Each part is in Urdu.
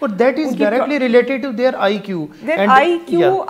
But that is directly related to their IQ. Their IQ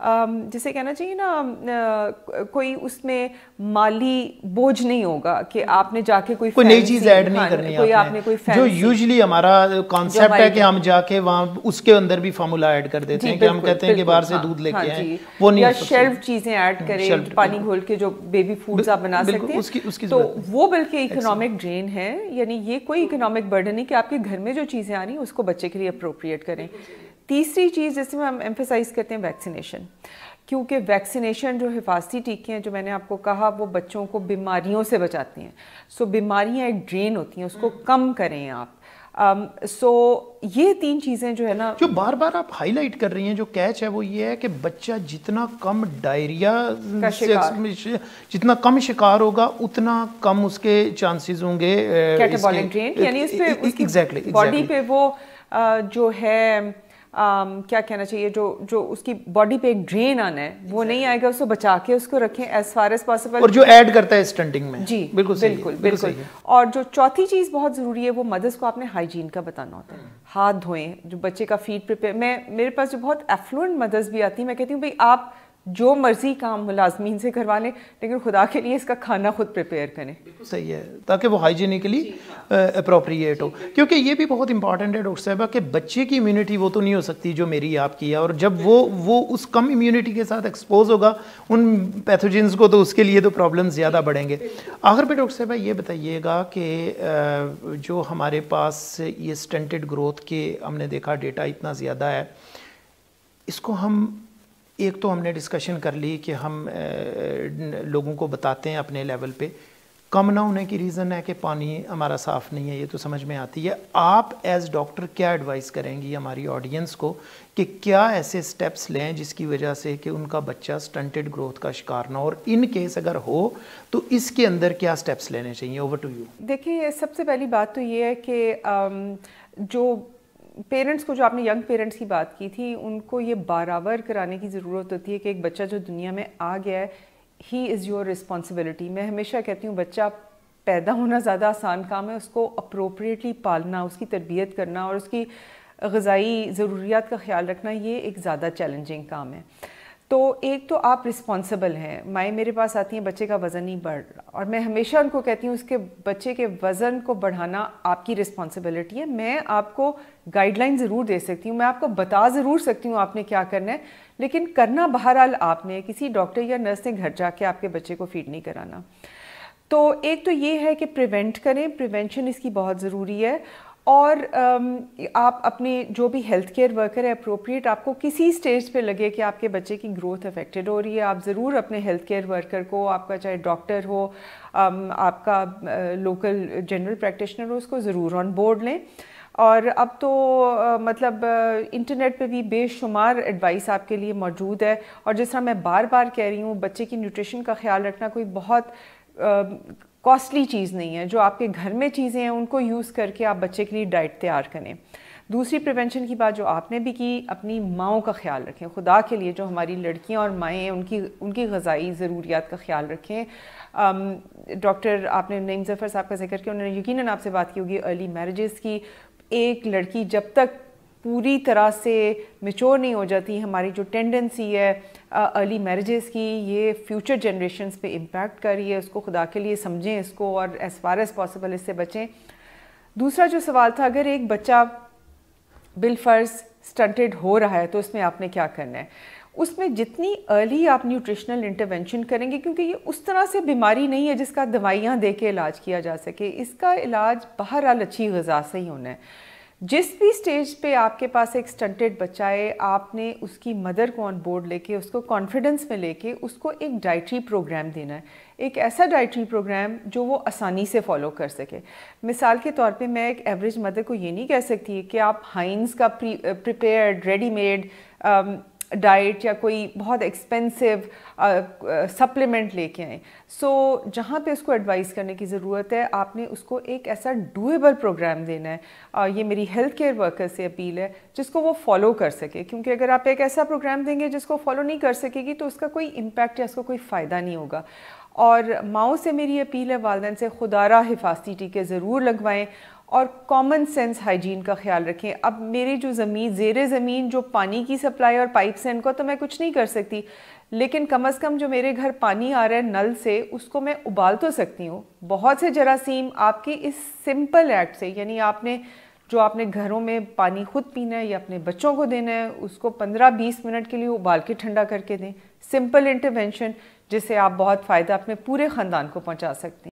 جسے کہنا چاہیے نا کوئی اس میں مالی بوجھ نہیں ہوگا کہ آپ نے جا کے کوئی نئی چیز ایڈ نہیں کرنی کوئی آپ نے کوئی جو یوزلی ہمارا کانسیپٹ ہے کہ ہم جا کے وہاں اس کے اندر بھی فارمولا ایڈ کر دیتے ہیں کہ ہم کہتے ہیں کہ باہر سے دودھ لے کے آئیں، وہ نہیں، یا شیلف چیزیں ایڈ کریں، پانی گھول کے جو بیبی فوڈز آپ بنا سکتے ہیں، تو وہ بلکہ اکنامک ڈرین ہے. یعنی یہ کوئی اکنامک برڈن نہیں کہ آپ کے گھر میں جو چیزیں آ رہی ہیں اس کو بچے کے لیے اپروپریٹ کریں. تیسری چیز جس میں ہم ایمفیسائز کرتے ہیں ویکسینیشن، کیونکہ ویکسینیشن جو حفاظتی ٹیکے ہیں جو میں نے آپ کو کہا وہ بچوں کو بیماریوں سے بچاتی ہیں. سو بیماریاں ایک ڈرین ہوتی ہیں، اس کو کم کریں آپ. سو یہ 3 چیزیں جو ہے نا جو بار بار آپ ہائی لائٹ کر رہی ہیں، جو کیچ ہے وہ یہ ہے کہ بچہ جتنا کم ڈائریا جتنا کم شکار ہوگا اتنا کم اس کے چانسز ہوں گے کیٹابولک ڈرین، یعنی اس پہ اس کی باڈی پہ وہ جو ہے کیا کہنا چاہیے جو اس کی باڈی پہ ایک ڈرین آنا ہے وہ نہیں آئے گا. اس کو بچا کے اس کو رکھیں ایز فار ایز پاسبل، اور جو ایڈ کرتا ہے اسٹنٹنگ میں. جی بالکل. اور جو چوتھی چیز بہت ضروری ہے وہ مدرس کو آپ نے ہائیجین کا بتانا ہوتا ہے. ہاتھ دھوئیں، جو بچے کا فیڈ پریپیئر، میرے پاس جو بہت ایفلوئنٹ مدرس بھی آتی ہیں، میں کہتی ہوں بھائی آپ جو مرضی کام ملازمین سے کروا لیں لیکن خدا کے لیے اس کا کھانا خود پریپیئر کریں. صحیح ہے، تاکہ وہ ہائیجینکلی اپروپریٹ ہو. کیونکہ یہ بھی بہت امپورٹنٹ ہے ڈاکٹر صاحبہ کہ بچے کی امیونٹی وہ تو نہیں ہو سکتی جو میری آپ کی ہے، اور جب وہ اس کم امیونٹی کے ساتھ ایکسپوز ہوگا ان پیتھوجنز کو تو اس کے لیے تو پرابلم زیادہ بڑھیں گے. آخر پہ ڈاکٹر صاحبہ یہ بتائیے گا کہ جو ہمارے پاس یہ اسٹنٹڈ گروتھ کے ہم نے دیکھا ڈیٹا اتنا زیادہ ہے، اس کو ایک تو ہم نے ڈسکشن کر لی کہ ہم لوگوں کو بتاتے ہیں اپنے لیول پہ، کم نہ ہونے کی ریزن ہے کہ پانی ہمارا صاف نہیں ہے، یہ تو سمجھ میں آتی ہے. آپ ایز ڈاکٹر کیا ایڈوائز کریں گی ہماری آڈینس کو کہ کیا ایسے سٹیپس لیں جس کی وجہ سے کہ ان کا بچہ سٹنٹڈ گروتھ کا شکار نہ ہو، اور ان کیس اگر ہو تو اس کے اندر کیا سٹیپس لینے چاہیے؟ Over to you. دیکھیں، سب سے پہلی بات تو یہ ہے کہ جو پیرنٹس کو، جو آپ نے ینگ پیرنٹس کی بات کی تھی، ان کو یہ بارآور کرانے کی ضرورت ہوتی ہے کہ ایک بچہ جو دنیا میں آ گیا ہے، ہی از یور رسپانسبلٹی. میں ہمیشہ کہتی ہوں بچہ پیدا ہونا زیادہ آسان کام ہے، اس کو اپروپریٹلی پالنا، اس کی تربیت کرنا اور اس کی غذائی ضروریات کا خیال رکھنا یہ ایک زیادہ چیلنجنگ کام ہے. تو ایک تو آپ رسپانسبل ہیں. مائیں میرے پاس آتی ہیں بچے کا وزن نہیں بڑھ رہا، اور میں ہمیشہ ان کو کہتی ہوں اس کے بچے کے وزن کو بڑھانا آپ کی رسپانسبلٹی ہے. میں آپ کو گائیڈ لائن ضرور دے سکتی ہوں، میں آپ کو بتا ضرور سکتی ہوں آپ نے کیا کرنا ہے، لیکن کرنا بہرحال آپ نے، کسی ڈاکٹر یا نرس نے گھر جا کے آپ کے بچے کو فیڈ نہیں کرانا. تو ایک تو یہ ہے کہ پریونٹ کریں، پریونشن اس کی بہت ضروری ہے. اور آپ اپنے جو بھی ہیلتھ کیئر ورکر ہے اپروپریٹ، آپ کو کسی سٹیج پہ لگے کہ آپ کے بچے کی گروتھ افیکٹڈ ہو رہی ہے، آپ ضرور اپنے ہیلتھ کیئر ورکر کو، آپ کا چاہے ڈاکٹر ہو، آپ کا لوکل جنرل پریکٹیشنر ہو، اس کو ضرور آن بورڈ لیں. اور اب تو مطلب انٹرنیٹ پہ بھی بے شمار ایڈوائس آپ کے لیے موجود ہے. اور جس طرح میں بار بار کہہ رہی ہوں، بچے کی نیوٹریشن کا خیال رکھنا کوئی بہت کاسٹلی چیز نہیں ہے. جو آپ کے گھر میں چیزیں ہیں ان کو یوز کر کے آپ بچے کے لیے ڈائٹ تیار کریں. دوسری پریونشن کی بات جو آپ نے بھی کی، اپنی ماؤں کا خیال رکھیں. خدا کے لیے جو ہماری لڑکیاں اور مائیں ہیں ان کی غذائی ضروریات کا خیال رکھیں. ڈاکٹر آپ نے نعیم ظفر صاحب کا ذکر کیا، انہوں نے یقیناً آپ سے بات کی ہوگی ارلی میرجز کی. ایک لڑکی جب تک پوری طرح سے میچور نہیں ہو جاتی، ہماری جو ٹینڈنسی ہے ارلی میرجز کی، یہ فیوچر جنریشنز پہ امپیکٹ کر رہی ہے. اس کو خدا کے لیے سمجھیں اس کو، اور ایز فار ایز پاسبل اس سے بچیں. دوسرا جو سوال تھا، اگر ایک بچہ بالفرض سٹنٹڈ ہو رہا ہے تو اس میں آپ نے کیا کرنا ہے؟ اس میں جتنی ارلی آپ نیوٹریشنل انٹرونشن کریں گے، کیونکہ یہ اس طرح سے بیماری نہیں ہے جس کا دوائیاں دے کے علاج کیا جا سکے. اس کا علاج بہرحال اچھی غذا سے ہی ہونا ہے. جس بھی سٹیج پہ آپ کے پاس ایک سٹنٹڈ بچہ ہے، آپ نے اس کی مدر کو آن بورڈ لے کے، اس کو کانفیڈنس میں لے کے اس کو ایک ڈائٹری پروگرام دینا ہے. ایک ایسا ڈائٹری پروگرام جو وہ آسانی سے فالو کر سکے. مثال کے طور پہ میں ایک ایوریج مدر کو یہ نہیں کہہ سکتی کہ آپ ہائنز کا پریپیئرڈ ریڈی میڈ ڈائٹ یا کوئی بہت ایکسپینسو سپلیمنٹ لے کے آئیں. سو جہاں پہ اس کو ایڈوائز کرنے کی ضرورت ہے، آپ نے اس کو ایک ایسا ڈویبل پروگرام دینا ہے. یہ میری ہیلتھ کیئر ورکر سے اپیل ہے جس کو وہ فالو کر سکے. کیونکہ اگر آپ ایک ایسا پروگرام دیں گے جس کو فالو نہیں کر سکے گی تو اس کا کوئی امپیکٹ یا اس کو کوئی فائدہ نہیں ہوگا. اور ماؤں سے میری اپیل ہے، والدین سے، خدا را حفاظتی ٹیکے ضرور لگوائیں. اور کامن سینس ہائیجین کا خیال رکھیں. اب میری جو زمین زیر زمین جو پانی کی سپلائی اور پائپس ہیں ان کو تو میں کچھ نہیں کر سکتی, لیکن کم از کم جو میرے گھر پانی آ رہا ہے نل سے اس کو میں ابال تو سکتی ہوں. بہت سے جراثیم آپ کے اس سمپل ایکٹ سے, یعنی آپ نے جو آپ نے گھروں میں پانی خود پینا ہے یا اپنے بچوں کو دینا ہے اس کو 15-20 منٹ کے لیے ابال کے ٹھنڈا کر کے دیں. سمپل انٹرونشن جس سے آپ بہت فائدہ اپنے پورے خاندان کو پہنچا سکتے ہیں.